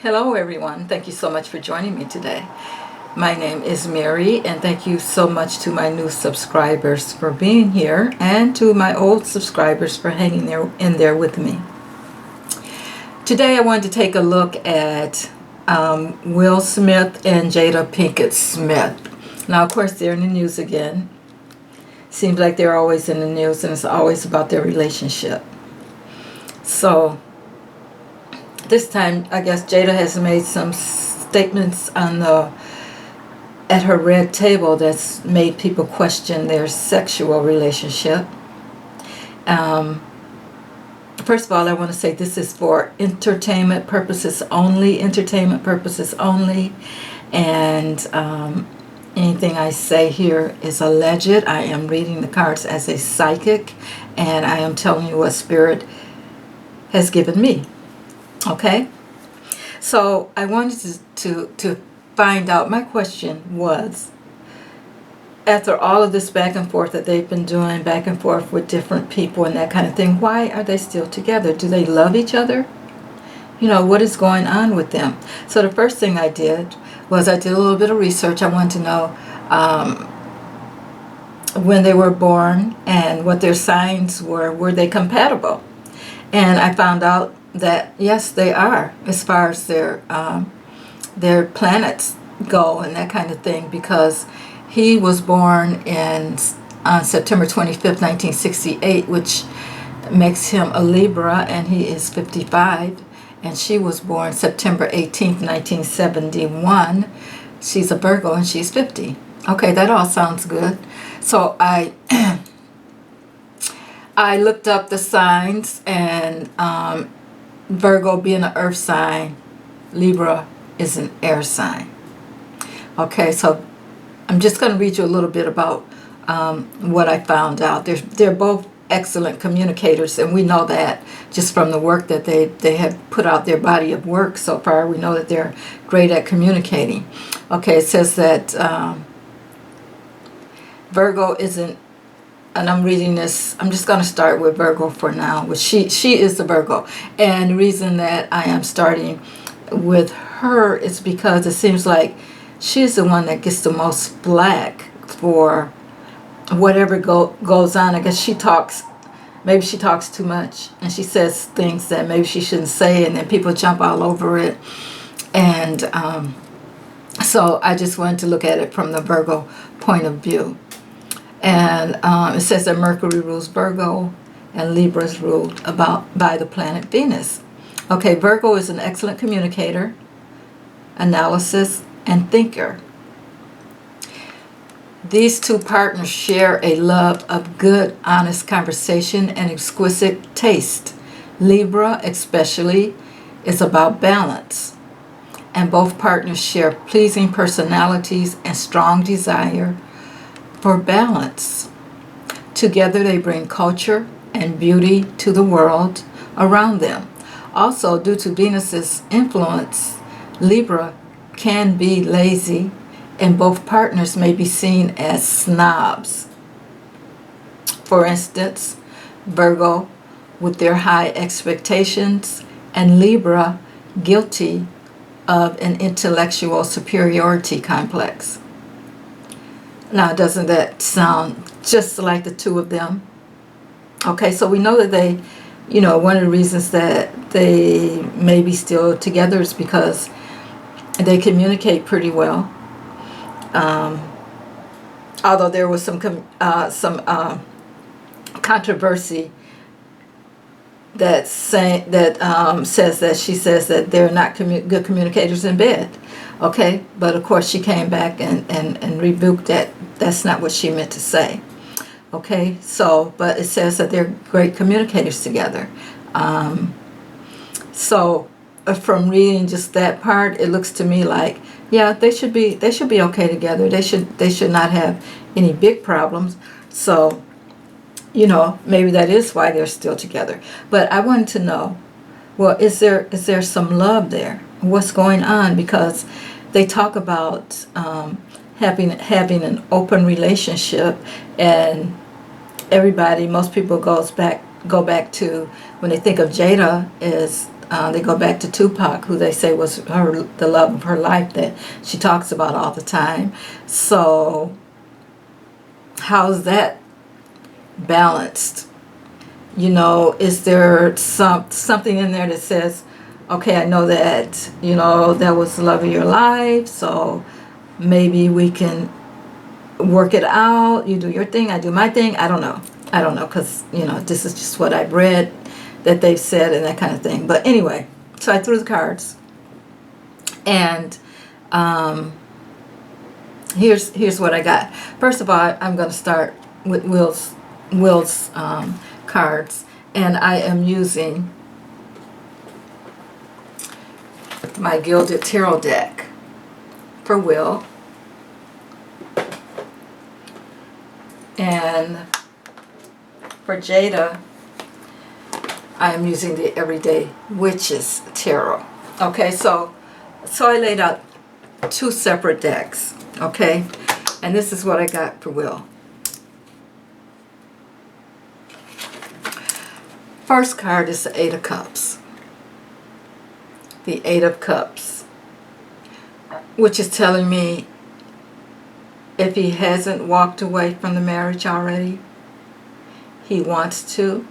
Hello everyone, thank you so much for joining me today. My name is Mary, and thank you so much to my new subscribers for being here and to my old subscribers for hanging there with me. Today I wanted to take a look at Will Smith and Jada Pinkett Smith. Now of course they're in the news again. Seems like they're always in the news and it's always about their relationship. So this time, I guess Jada has made some statements at her red table that's made people question their sexual relationship. First of all, I want to say this is for entertainment purposes only, and anything I say here is alleged. I am reading the cards as a psychic, and I am telling you what Spirit has given me. Okay, so I wanted to find out. My question was, after all of this back and forth that they've been doing, back and forth with different people and that kind of thing, why are they still together? Do they love each other? You know, what is going on with them? So the first thing I did was I did a little bit of research. I wanted to know when they were born and what their signs were. Were they compatible? And I found out that yes, they are, as far as their planets go and that kind of thing, because he was born on September 25th, 1968, which makes him a Libra, and he is 55, and she was born September 18th, 1971. She's a Virgo and she's 50. Okay, that all sounds good. So I looked up the signs, and Virgo being an earth sign, Libra is an air sign. Okay, so I'm just going to read you a little bit about what I found out. They're both excellent communicators, and we know that just from the work that they have put out, their body of work so far. We know that they're great at communicating. Okay, it says that Virgo isn't, and I'm reading this, I'm just going to start with Virgo for now, which she is the Virgo. And the reason that I am starting with her is because it seems like she's the one that gets the most flack for whatever goes on. I guess maybe she talks too much, and she says things that maybe she shouldn't say, and then people jump all over it. And so I just wanted to look at it from the Virgo point of view. And it says that Mercury rules Virgo and Libra is ruled by the planet Venus. Okay, Virgo is an excellent communicator, analysis, and thinker. These two partners share a love of good, honest conversation and exquisite taste. Libra, especially, is about balance, and both partners share pleasing personalities and strong desire for balance. Together they bring culture and beauty to the world around them. Also, due to Venus's influence, Libra can be lazy, and both partners may be seen as snobs. For instance, Virgo with their high expectations, and Libra guilty of an intellectual superiority complex. Now, doesn't that sound just like the two of them? Okay, so we know that they, one of the reasons that they may be still together is because they communicate pretty well. Although there was some controversy that says that she says that they're not good communicators in bed. Okay, but of course she came back and rebuked that. That's not what she meant to say. Okay, so but it says that they're great communicators together. So from reading just that part, it looks to me like, yeah, they should be okay together. They should not have any big problems. So, maybe that is why they're still together. But I wanted to know, well, is there some love there? What's going on? Because they talk about having an open relationship, and most people go back to when they think of Jada is They go back to Tupac, who they say was the love of her life that she talks about all the time. So how's that balanced? You know, is there something in there that says, okay, I know that, you know, that was the love of your life, so maybe we can work it out. You do your thing, I do my thing. I don't know, because, you know, this is just what I've read that they've said and that kind of thing. But anyway, so I threw the cards, and here's what I got. First of all, I'm going to start with Will's cards, and I am using my Gilded Tarot deck for Will, and for Jada I am using the Everyday Witches Tarot. Okay, so I laid out two separate decks, okay, and this is what I got for Will. First card is the Eight of Cups. The Eight of Cups, which is telling me if he hasn't walked away from the marriage already, he wants to,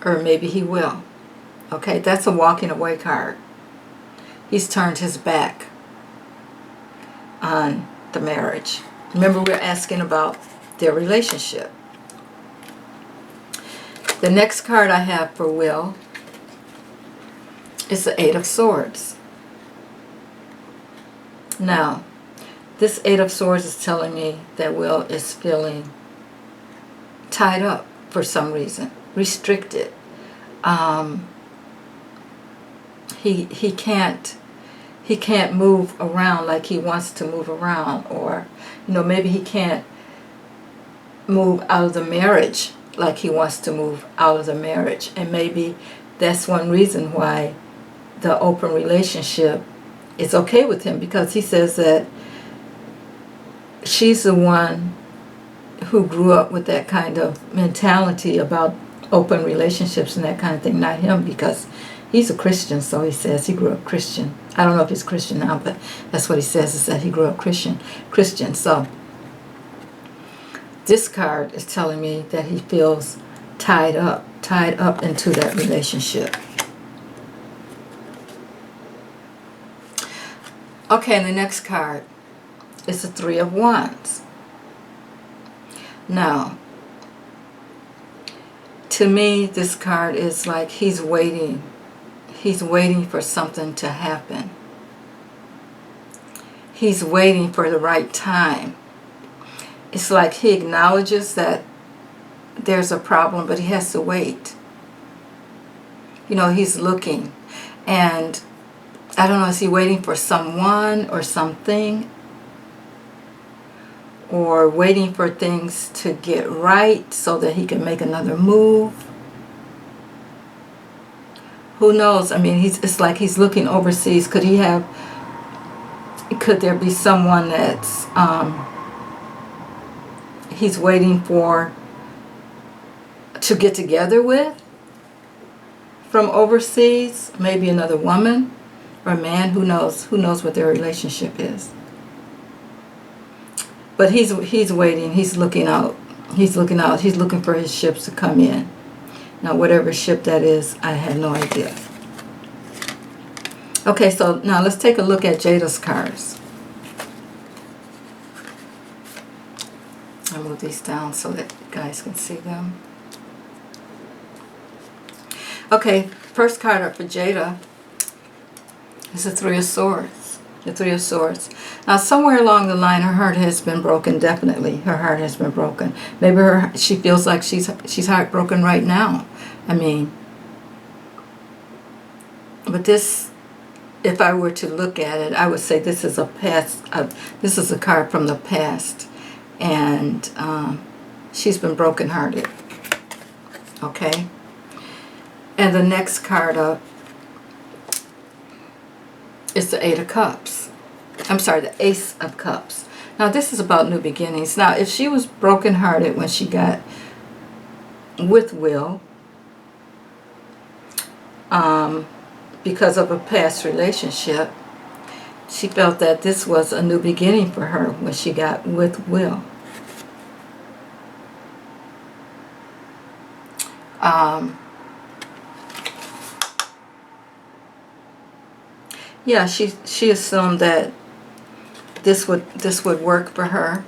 or maybe he will. Okay, that's a walking away card. He's turned his back on the marriage. Remember, we're asking about their relationship. The next card I have for Will is the Eight of Swords. Now, this Eight of Swords is telling me that Will is feeling tied up for some reason, restricted. He can't move around like he wants to move around, or, you know, maybe he can't move out of the marriage like he wants to move out of the marriage. And maybe that's one reason why the open relationship is okay with him, because he says that she's the one who grew up with that kind of mentality about open relationships and that kind of thing, not him, because he's a Christian. So he says he grew up Christian. I don't know if he's Christian now, but that's what he says, is that he grew up Christian. So this card is telling me that he feels tied up into that relationship. Okay, and the next card is the Three of Wands. Now, to me, this card is like he's waiting. He's waiting for something to happen. He's waiting for the right time. It's like he acknowledges that there's a problem, but he has to wait. You know, he's looking. And I don't know, is he waiting for someone or something? Or waiting for things to get right so that he can make another move? Who knows? I mean, it's like he's looking overseas. Could there be someone that's he's waiting for to get together with from overseas? Maybe another woman or a man. Who knows what their relationship is? But he's waiting. He's looking out. He's looking for his ships to come in. Now, whatever ship that is, I have no idea. Okay, so now let's take a look at Jada's cards. I'll move these down so that you guys can see them. Okay, first card up for Jada is the Three of Swords. The Three of Swords. Now, somewhere along the line, her heart has been broken. Definitely, her heart has been broken. Maybe she feels like she's heartbroken right now. I mean, but this, if I were to look at it, I would say this is a past. This is a card from the past, and she's been brokenhearted. Okay. And the next card up is the Eight of Cups. I'm sorry, the Ace of Cups. Now, this is about new beginnings. Now, if she was brokenhearted when she got with Will, because of a past relationship. She felt that this was a new beginning for her when she got with Will. Yeah, she assumed that this would work for her.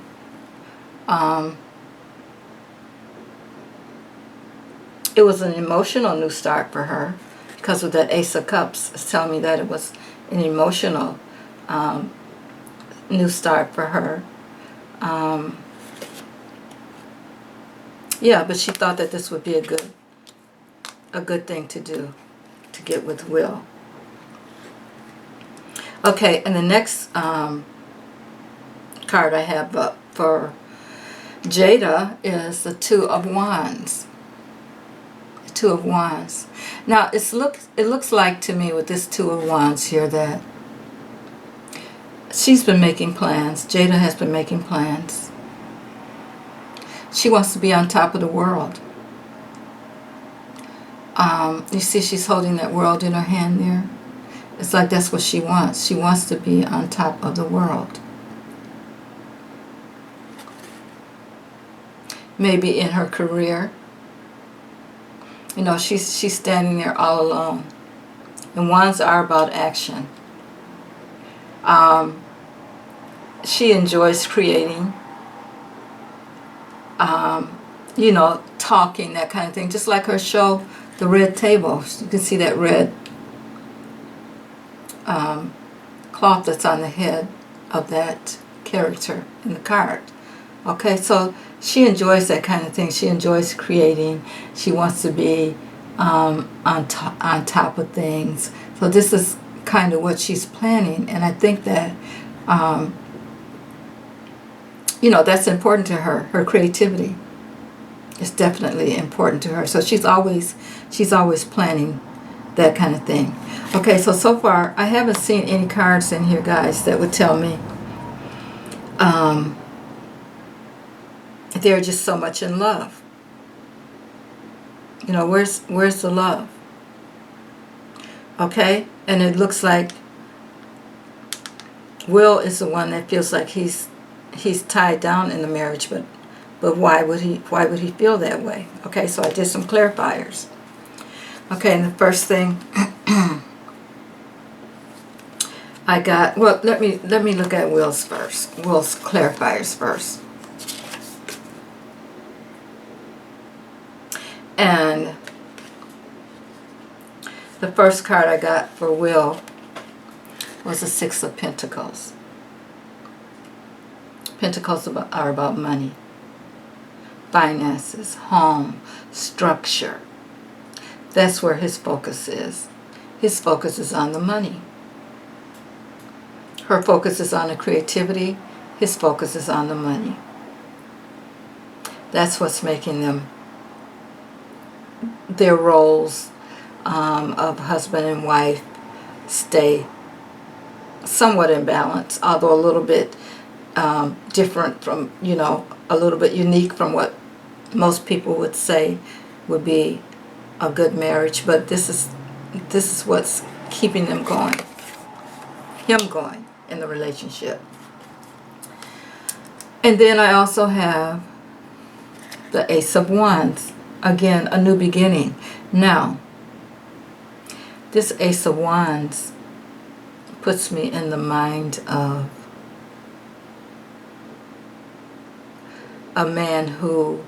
It was an emotional new start for her because of that Ace of Cups. It's telling me that it was an emotional new start for her. Yeah, but she thought that this would be a good thing to do, to get with Will. Okay, and the next card I have up for Jada is the Two of Wands. The Two of Wands. Now it looks like to me with this Two of Wands here that she's been making plans. Jada has been making plans. She wants to be on top of the world. You see she's holding that world in her hand there. It's like that's what she wants. She wants to be on top of the world. Maybe in her career. You know, she's standing there all alone. And wands are about action. She enjoys creating. You know, talking, that kind of thing. Just like her show, The Red Table. You can see that red cloth that's on the head of that character in the card. Okay, so she enjoys that kind of thing. She enjoys creating. She wants to be on top of things. So this is kind of what she's planning, and I think that you know, that's important to her. Her creativity is definitely important to her. So she's always planning that kind of thing. Okay, so far I haven't seen any cards in here, guys, that would tell me they're just so much in love. You know, where's the love? Okay, and it looks like Will is the one that feels like he's tied down in the marriage, but why would he feel that way? Okay, so I did some clarifiers. Okay, and the first thing I got, well, let me look at Will's first. Will's clarifiers first. And the first card I got for Will was the Six of Pentacles. Pentacles are about money, finances, home, structure. That's where his focus is. His focus is on the money. Her focus is on the creativity. His focus is on the money. That's what's making them, their roles of husband and wife, stay somewhat in balance, although a little bit different from, you know, a little bit unique from what most people would say would be a good marriage. But this is what's keeping them going, him going in the relationship. And then I also have the Ace of Wands. Again, a new beginning. Now, this Ace of Wands puts me in the mind of a man who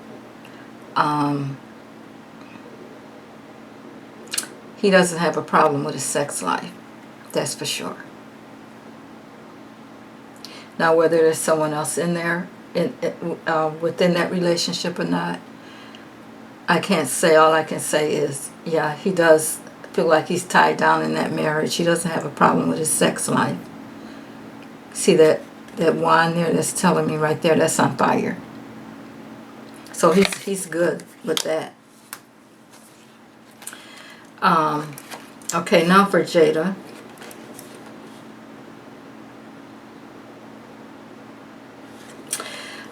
he doesn't have a problem with his sex life. That's for sure. Now, whether there's someone else in there within that relationship or not, I can't say. All I can say is, yeah, he does feel like he's tied down in that marriage. He doesn't have a problem with his sex life. See that wand there? That's telling me right there that's on fire. So he's good with that. Okay, now for Jada.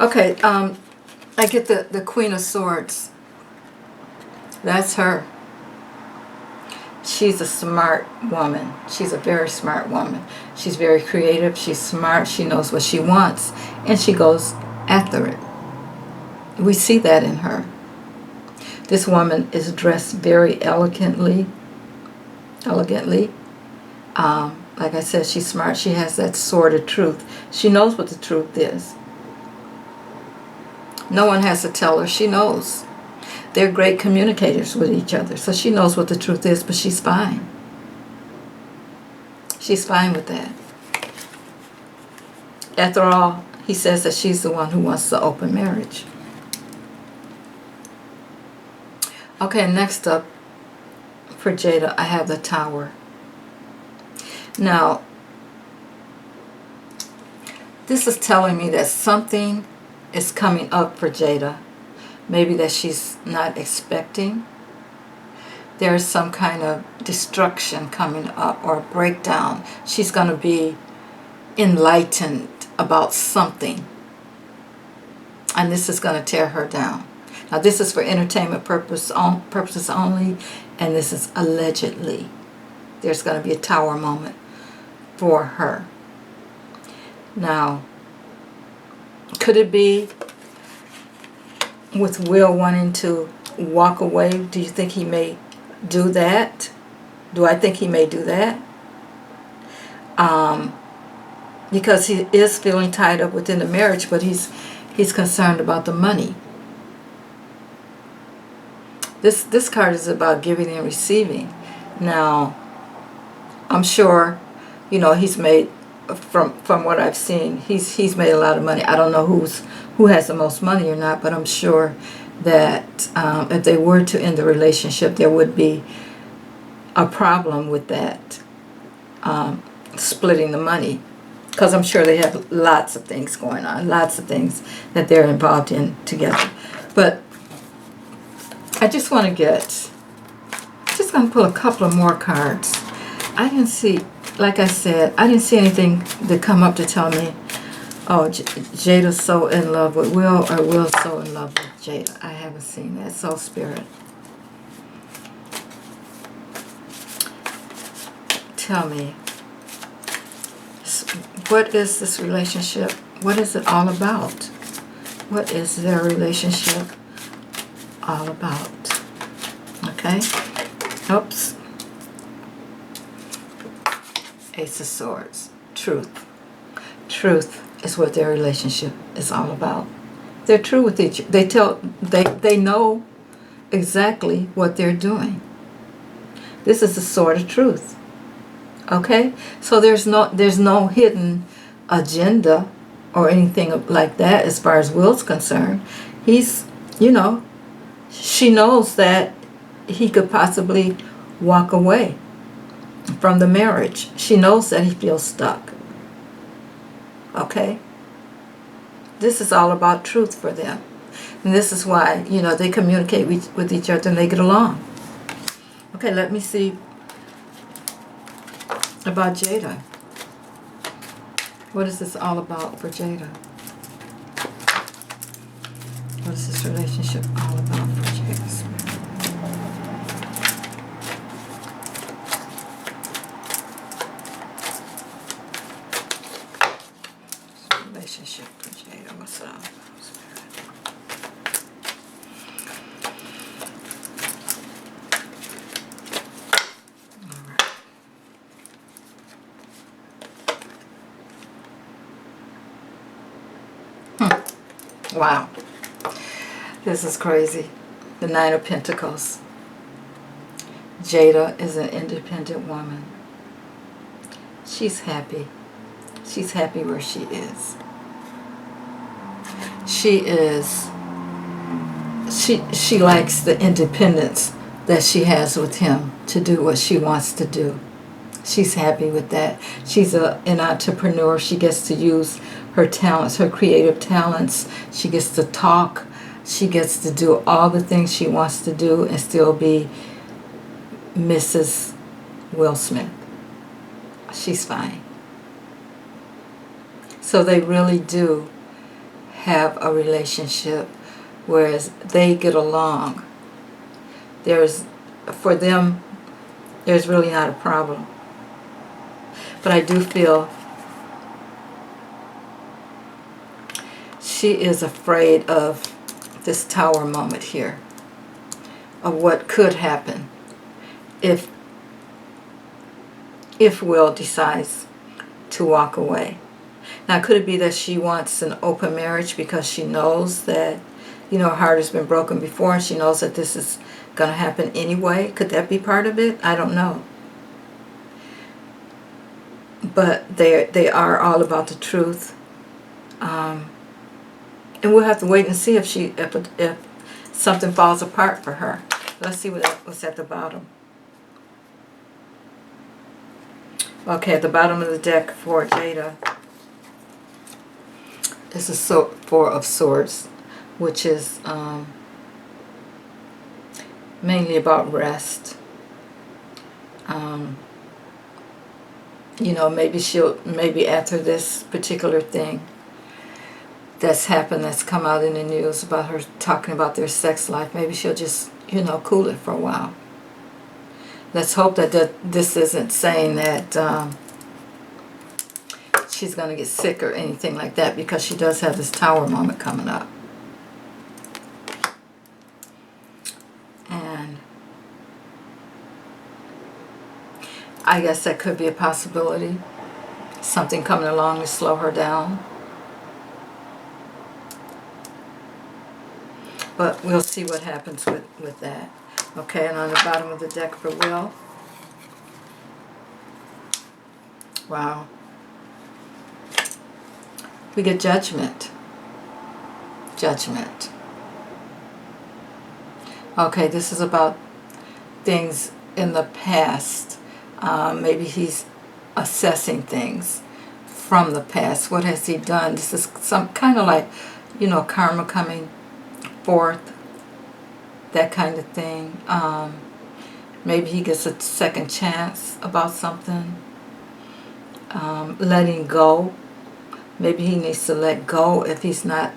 Okay, I get the Queen of Swords. That's her. she's a smart woman. She's a very smart woman. She's very creative. She's smart. She knows what she wants, and she goes after it. We see that in her. This woman is dressed very elegantly. Like I said, she's smart. She has that sword of truth. She knows what the truth is. No one has to tell her. She knows. They're great communicators with each other. So she knows what the truth is, but she's fine. She's fine with that. After all, he says that she's the one who wants the open marriage. Okay, next up for Jada, I have the Tower. Now, this is telling me that something is coming up for Jada. Maybe that she's not expecting. There's some kind of destruction coming up or breakdown. She's going to be enlightened about something. And this is going to tear her down. Now, this is for entertainment purposes only, and this is allegedly. There's going to be a tower moment for her. Now, could it be with Will wanting to walk away? Do you think he may do that? Do I think he may do that? Because he is feeling tied up within the marriage, but he's concerned about the money. This card is about giving and receiving. Now, I'm sure, he's made, from what I've seen, he's made a lot of money. I don't know who has the most money or not, but I'm sure that if they were to end the relationship, there would be a problem with that, splitting the money. Because I'm sure they have lots of things going on, lots of things that they're involved in together. But I just want to just going to pull a couple of more cards. I didn't see, like I said, I didn't see anything that come up to tell me, oh, Jada's so in love with Will, or Will's so in love with Jada. I haven't seen that. Soul Spirit, tell me, what is this relationship? What is it all about? What is their relationship all about? Okay. Oops. Ace of Swords. Truth. Truth is what their relationship is all about. They're true with each other. They know exactly what they're doing. This is the sword of truth. Okay? So there's no hidden agenda or anything like that as far as Will's concerned. He's, she knows that he could possibly walk away from the marriage. She knows that he feels stuck. Okay? This is all about truth for them. And this is why, they communicate with each other and they get along. Okay, let me see about Jada. What is this all about for Jada? What is this relationship all about for Jada? Relationship for Jada. What's up? Wow. This is crazy. The Nine of Pentacles. Jada is an independent woman. She's happy. She's happy where she is. She likes the independence that she has with him to do what she wants to do. She's happy with that. She's an entrepreneur. She gets to use her talents, her creative talents. She gets to talk. She gets to do all the things she wants to do and still be Mrs. Will Smith. She's fine. So they really do have a relationship, whereas they get along. For them, there's really not a problem. But I do feel she is afraid of this Tower moment here, of what could happen if Will decides to walk away. Now, could it be that she wants an open marriage because she knows that, her heart has been broken before, and she knows that this is going to happen anyway? Could that be part of it? I don't know. But they are all about the truth. And we'll have to wait and see if something falls apart for her. Let's see what's at the bottom. Okay, at the bottom of the deck for Jada is a Four of Swords, which is mainly about rest. Maybe after this particular thing that's happened, that's come out in the news about her talking about their sex life, maybe she'll just, cool it for a while. Let's hope that this isn't saying that she's going to get sick or anything like that, because she does have this Tower moment coming up. And I guess that could be a possibility. Something coming along to slow her down. But we'll see what happens with that. Okay, and on the bottom of the deck for Will. Wow. We get Judgment. Judgment. Okay, this is about things in the past. Maybe he's assessing things from the past. What has he done? This is some kind of like, karma coming forth. That kind of thing. Maybe he gets a second chance about something. Letting go. Maybe he needs to let go if he's not,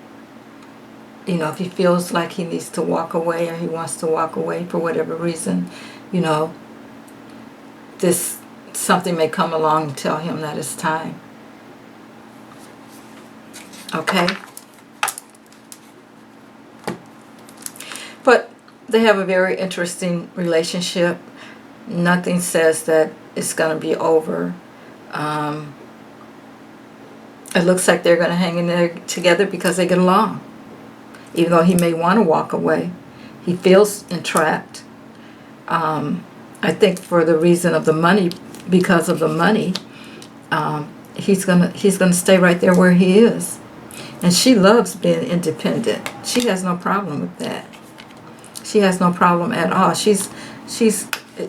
if he feels like he needs to walk away, or he wants to walk away for whatever reason, something may come along and tell him that it's time. Okay? But they have a very interesting relationship. Nothing says that it's going to be over. It looks like they're going to hang in there together because they get along. Even though he may want to walk away, he feels entrapped. I think for the reason of the money, because of the money, he's gonna stay right there where he is. And she loves being independent. She has no problem with that. She has no problem at all. She's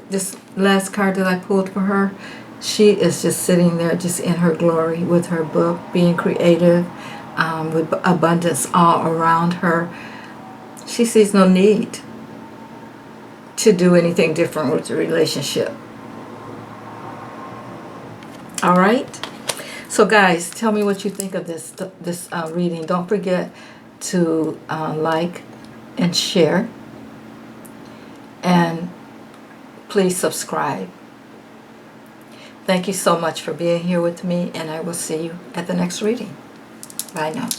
this last card that I pulled for her, she is just sitting there just in her glory with her book, being creative, with abundance all around her. She sees no need to do anything different with the relationship. All right? So guys, tell me what you think of this reading. Don't forget to like and share. And please subscribe. Thank you so much for being here with me, and I will see you at the next reading. Bye now.